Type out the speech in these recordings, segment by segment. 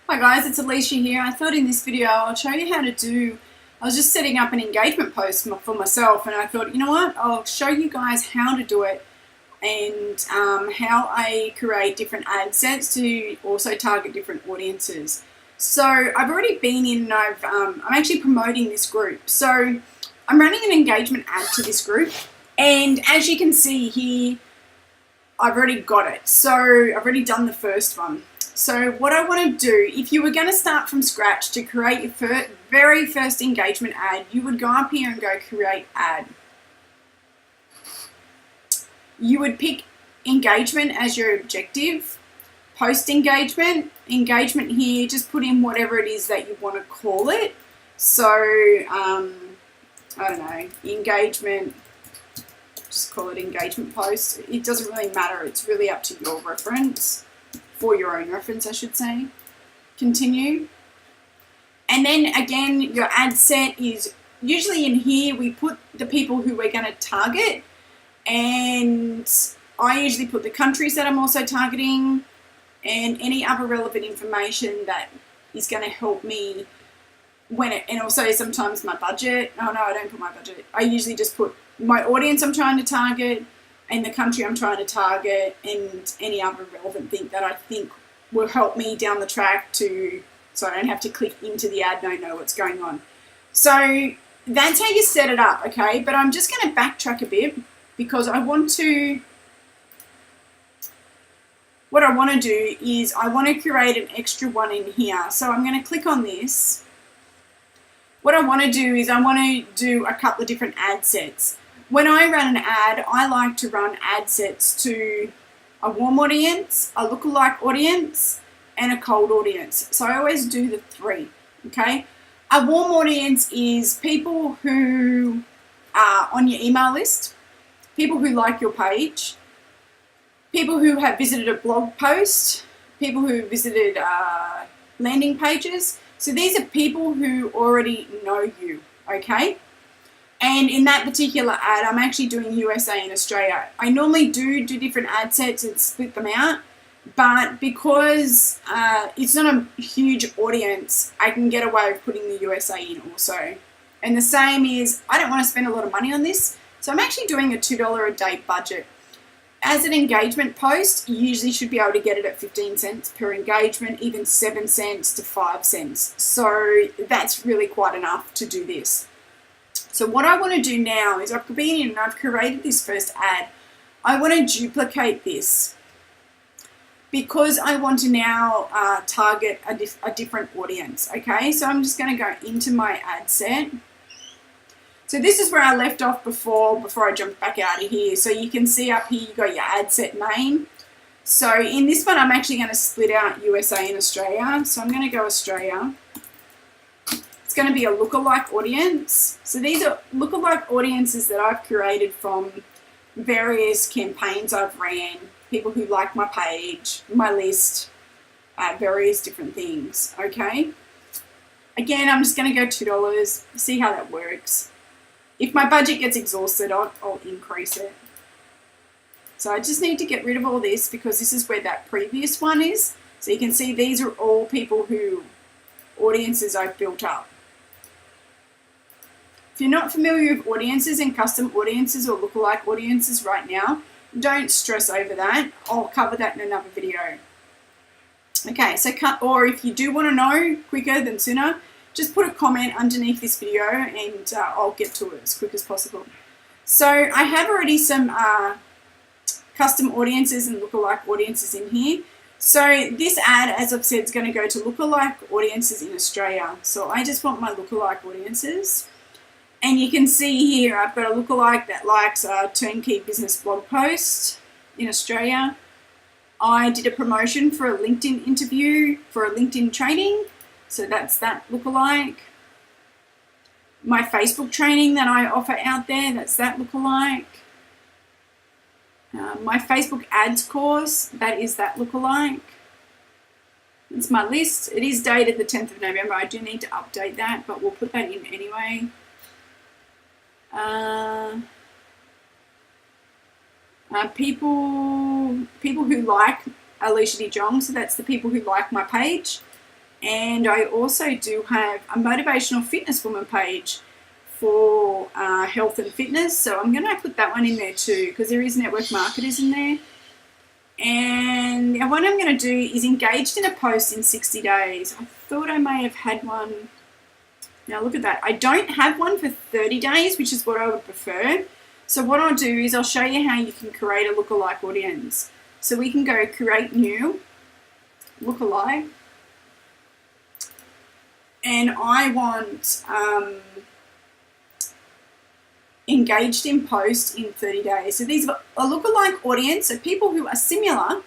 Hi guys, it's Alicia here. I thought in this video I'll show you how to do, I was just setting up an engagement post for myself, and I thought, you know what, I'll show you guys how to do it and how I create different ad sets to also target different audiences. So I've already been in and I'm actually promoting this group. So I'm running an engagement ad to this group, and as you can see here, I've already got it. So I've already done the first one. So what I want to do, if you were going to start from scratch to create your very first engagement ad, you would go up here and go create ad. You would pick engagement as your objective, post engagement here, just put in whatever it is that you want to call it. So, I don't know, engagement, just call it engagement post. It doesn't really matter, it's really up to your reference. For your own reference, I should say. Continue. And then again, your ad set is usually in here, we put the people who we're going to target, and I usually put the countries that I'm also targeting and any other relevant information that is going to help me and also sometimes my budget. Oh no, I don't put my budget. I usually just put my audience I'm trying to target and the country I'm trying to target and any other relevant thing that I think will help me down the track so I don't have to click into the ad and I know what's going on. So that's how you set it up, okay? But I'm just going to backtrack a bit because what I want to do is I want to create an extra one in here. So I'm going to click on this. What I want to do is I want to do a couple of different ad sets. When I run an ad, I like to run ad sets to a warm audience, a lookalike audience, and a cold audience. So I always do the three, okay? A warm audience is people who are on your email list, people who like your page, people who have visited a blog post, people who visited landing pages. So these are people who already know you, okay? And in that particular ad, I'm actually doing USA and Australia. I normally do different ad sets and split them out, but because it's not a huge audience, I can get away with putting the USA in also. And the same is, I don't want to spend a lot of money on this, so I'm actually doing a $2 a day budget. As an engagement post, you usually should be able to get it at 15 cents per engagement, even 7 cents to 5 cents. So that's really quite enough to do this. So what I want to do now is I've been in and I've created this first ad. I want to duplicate this because I want to now target a different audience, okay? So I'm just going to go into my ad set. So this is where I left off before I jumped back out of here. So you can see up here you've got your ad set name. So in this one I'm actually going to split out USA and Australia. So I'm going to go Australia. Going to be a lookalike audience. So these are lookalike audiences that I've created from various campaigns I've ran, people who like my page, my list, various different things, okay? Again, I'm just going to go $2, see how that works. If my budget gets exhausted, I'll increase it. So I just need to get rid of all this because this is where that previous one is. So you can see these are all people audiences I've built up. If you're not familiar with audiences and custom audiences or lookalike audiences right now, don't stress over that. I'll cover that in another video. Okay, so or if you do want to know quicker than sooner, just put a comment underneath this video and I'll get to it as quick as possible. So I have already some custom audiences and lookalike audiences in here. So this ad, as I've said, is going to go to lookalike audiences in Australia. So I just want my lookalike audiences. And you can see here I've got a lookalike that likes a turnkey business blog post in Australia. I did a promotion for a LinkedIn interview for a LinkedIn training. So that's that lookalike. My Facebook training that I offer out there, that's that lookalike. My Facebook ads course, that is that lookalike. It's my list. It is dated the 10th of November. I do need to update that, but we'll put that in anyway. People who like Alicia D. Jong, so that's the people who like my page. And I also do have a motivational fitness woman page for health and fitness. So I'm going to put that one in there too, because there is network marketers in there. And what I'm going to do is engaged in a post in 60 days. I thought I may have had one. Now look at that. I don't have one for 30 days, which is what I would prefer. So what I'll do is I'll show you how you can create a lookalike audience. So we can go create new lookalike. And I want engaged in post in 30 days. So these are a lookalike audience of people who are similar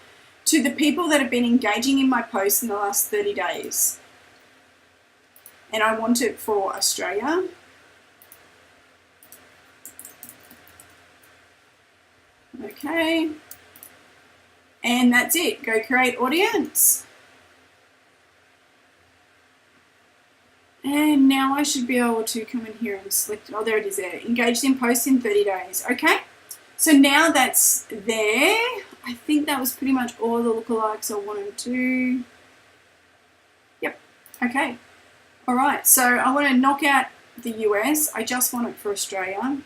to the people that have been engaging in my posts in the last 30 days. And I want it for Australia. Okay. And that's it. Go create audience. And now I should be able to come in here and select, oh, there it is there, engaged in posts in 30 days. Okay, so now that's there. I think that was pretty much all the lookalikes I wanted to. Yep, okay. All right, so I want to knock out the US. I just want it for Australia.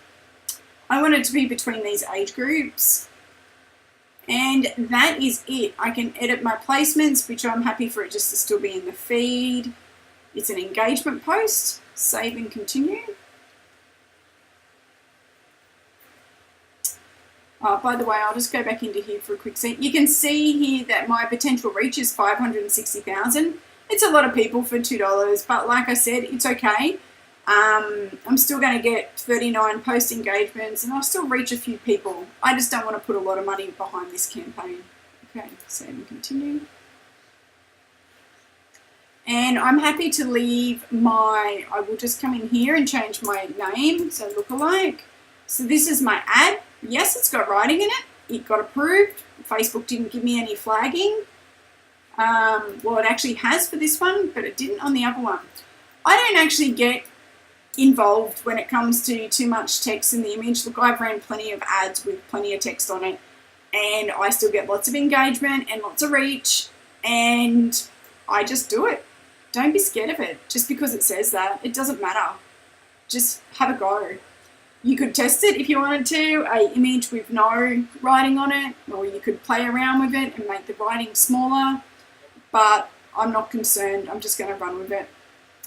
I want it to be between these age groups. And that is it. I can edit my placements, which I'm happy for it just to still be in the feed. It's an engagement post. Save and continue. By the way, I'll just go back into here for a quick second. You can see here that my potential reach is 560,000. It's a lot of people for $2, but like I said, it's okay. I'm still going to get 39 post engagements and I'll still reach a few people. I just don't want to put a lot of money behind this campaign. Okay, save and continue. And I'm happy to leave I will just come in here and change my name, so lookalike. So this is my ad. Yes, it's got writing in it. It got approved. Facebook didn't give me any flagging. Well, it actually has for this one, but it didn't on the other one. I don't actually get involved when it comes to too much text in the image. Look, I've ran plenty of ads with plenty of text on it, and I still get lots of engagement and lots of reach, and I just do it. Don't be scared of it. Just because it says that, it doesn't matter. Just have a go. You could test it if you wanted to, an image with no writing on it, or you could play around with it and make the writing smaller, but I'm not concerned. I'm just going to run with it.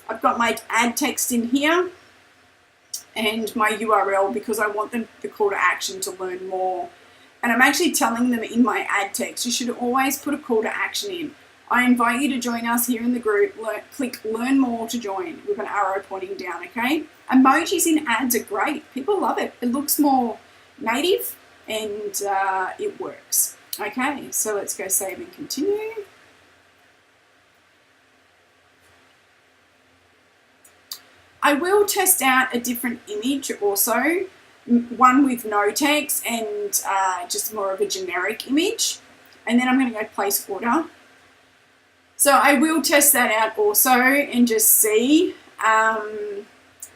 I've got my ad text in here and my URL because I want them the call to action to learn more. And I'm actually telling them in my ad text, you should always put a call to action in. I invite you to join us here in the group. Click learn more to join with an arrow pointing down, okay? Emojis in ads are great. People love it. It looks more native and it works. Okay, so let's go save and continue. I will test out a different image also, one with no text and just more of a generic image. And then I'm going to go place order. So I will test that out also and just see,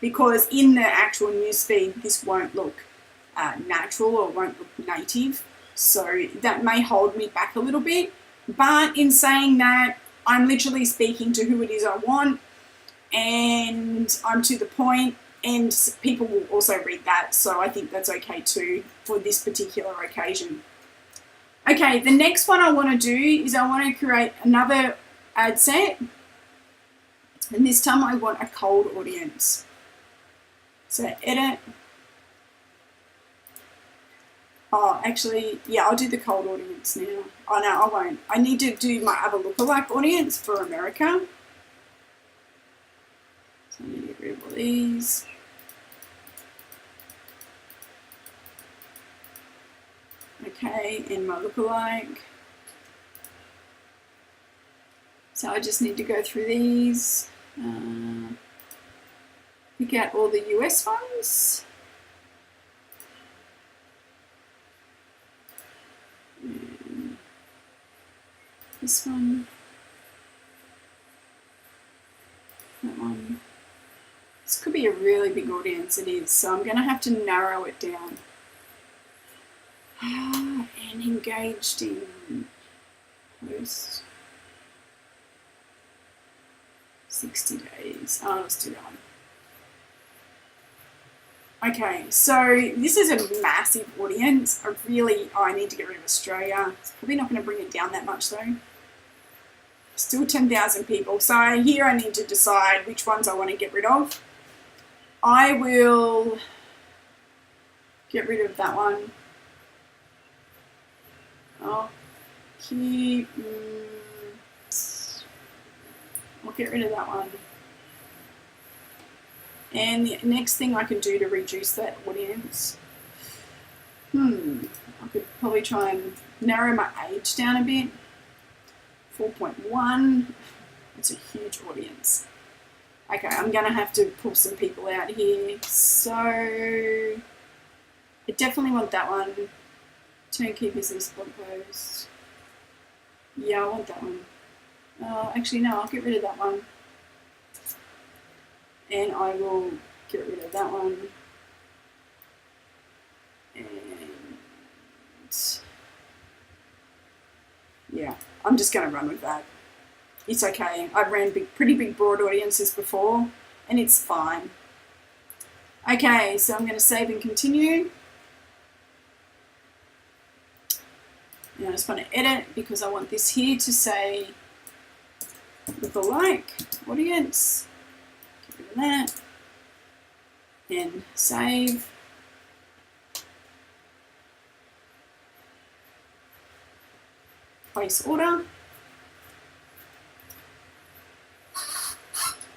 because in the actual newsfeed, this won't look natural or won't look native. So that may hold me back a little bit. But in saying that, I'm literally speaking to who it is I want, and I'm to the point, and people will also read that. So I think that's okay too for this particular occasion. Okay, the next one I want to do is I want to create another ad set, and this time I want a cold audience. So edit. Oh, actually, yeah, I'll do the cold audience now. Oh no, I won't. I need to do my other lookalike audience for America. So I need to get rid of all these. Okay, and my lookalike. So I just need to go through these, pick out all the US ones. And this one. That one. This could be a really big audience, it is, so I'm going to have to narrow it down. And engaged in post. 60 days. Oh, let's do that one. Okay, so this is a massive audience. I need to get rid of Australia. It's probably not going to bring it down that much though. Still 10,000 people. So here I need to decide which ones I want to get rid of. I will get rid of that one. I'll get rid of that one. And the next thing I can do to reduce that audience, I could probably try and narrow my age down a bit. 4.1, it's a huge audience. Okay, I'm going to have to pull some people out here. So I definitely want that one. Turnkey business blog post. Yeah, I want that one. Actually, no, I'll get rid of that one. And I will get rid of that one. And yeah, I'm just going to run with that. It's okay. I've ran pretty big broad audiences before, and it's fine. Okay, so I'm going to save and continue. And I just want to edit because I want this here to say lookalike audience. Get rid of that. And save. Place order.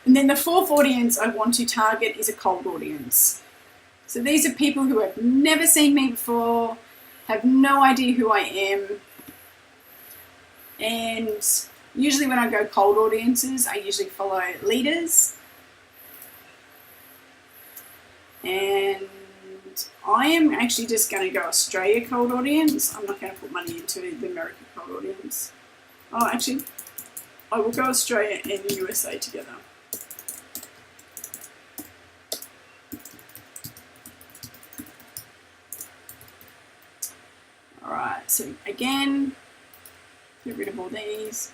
And then the fourth audience I want to target is a cold audience. So these are people who have never seen me before, have no idea who I am. And usually when I go cold audiences, I usually follow leaders. And I am actually just going to go Australia cold audience. I'm not going to put money into the American cold audience. Oh, actually, I will go Australia and the USA together. Alright, so again, get rid of all these.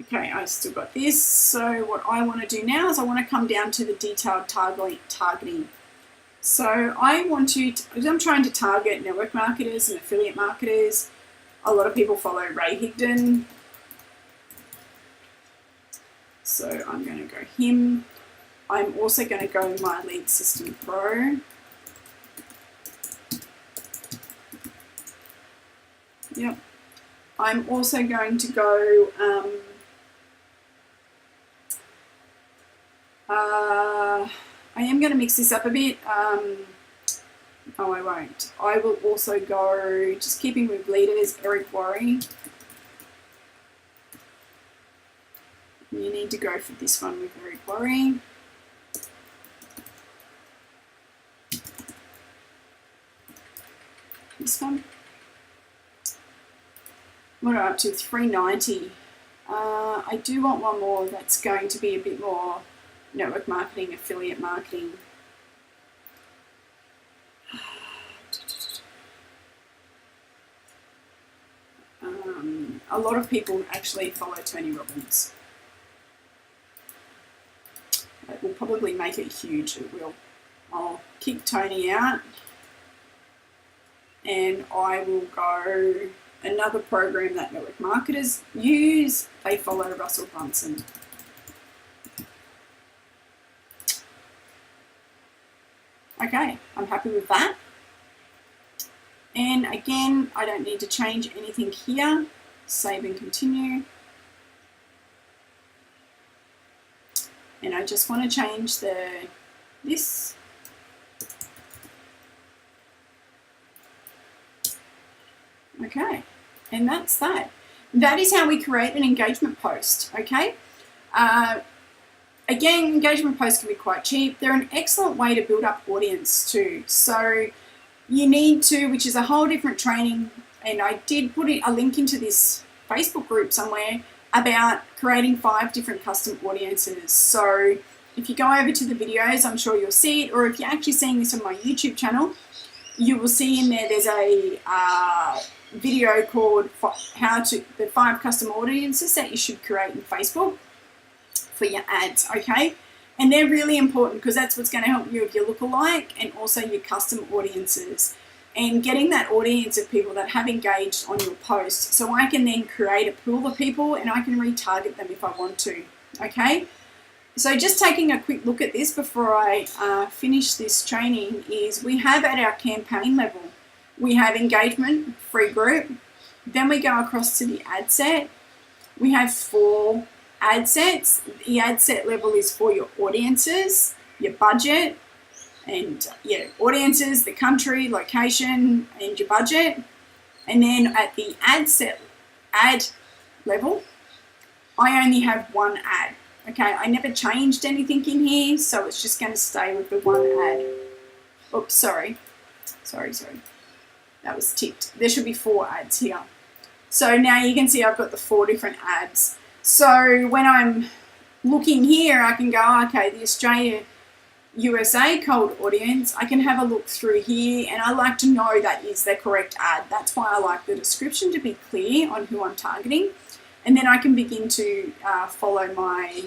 Okay, I've still got this. So what I want to do now is I want to come down to the detailed targeting. So I'm trying to target network marketers and affiliate marketers. A lot of people follow Ray Higdon. So I'm going to go him. I'm also going to go My Lead System Pro. Yep. I'm also going to go I am going to mix this up a bit. Oh, I won't. I will also go, just keeping with leaders, Eric Worre. You need to go for this one with Eric Worre. This one. What are I up to? 390. I do want one more that's going to be a bit more network marketing, affiliate marketing. A lot of people actually follow Tony Robbins. It will probably make it huge. It will. I'll kick Tony out and I will go another program that network marketers use. They follow Russell Brunson. Okay, I'm happy with that. And again, I don't need to change anything here. Save and continue. And I just want to change this. Okay, and that's that. That is how we create an engagement post, okay? Again, engagement posts can be quite cheap. They're an excellent way to build up audience too. So you need to, which is a whole different training, and I did put a link into this Facebook group somewhere about creating 5 different custom audiences. So if you go over to the videos, I'm sure you'll see it, or if you're actually seeing this on my YouTube channel, you will see in there there's a video called the 5 custom audiences that you should create in Facebook for your ads, okay? And they're really important because that's what's going to help you with your lookalike and also your custom audiences, and getting that audience of people that have engaged on your post. So I can then create a pool of people and I can retarget them if I want to, okay? So just taking a quick look at this before I finish this training is we have at our campaign level, we have engagement, free group, then we go across to the ad set. We have 4 ad sets. The ad set level is for your audiences, your budget, and audiences, the country, location, and your budget. And then at the ad level, I only have 1 ad. Okay, I never changed anything in here, so it's just going to stay with the 1 ad. Oops, sorry. That was ticked. There should be 4 ads here. So now you can see I've got the 4 different ads. So when I'm looking here, I can go, okay, the Australia USA cold audience, I can have a look through here, and I like to know that is the correct ad. That's why I like the description to be clear on who I'm targeting. And then I can begin to follow my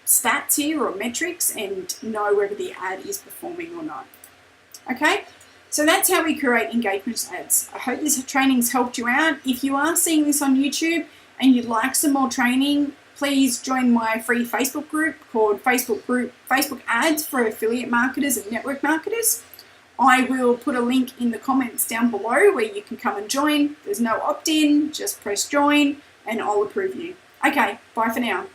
stats here or metrics and know whether the ad is performing or not. Okay, so that's how we create engagement ads. I hope this training's helped you out. If you are seeing this on YouTube and you'd like some more training, please join my free Facebook group called Facebook Ads for Affiliate Marketers and Network Marketers. I will put a link in the comments down below where you can come and join. There's no opt-in, just press join and I'll approve you. Okay, bye for now.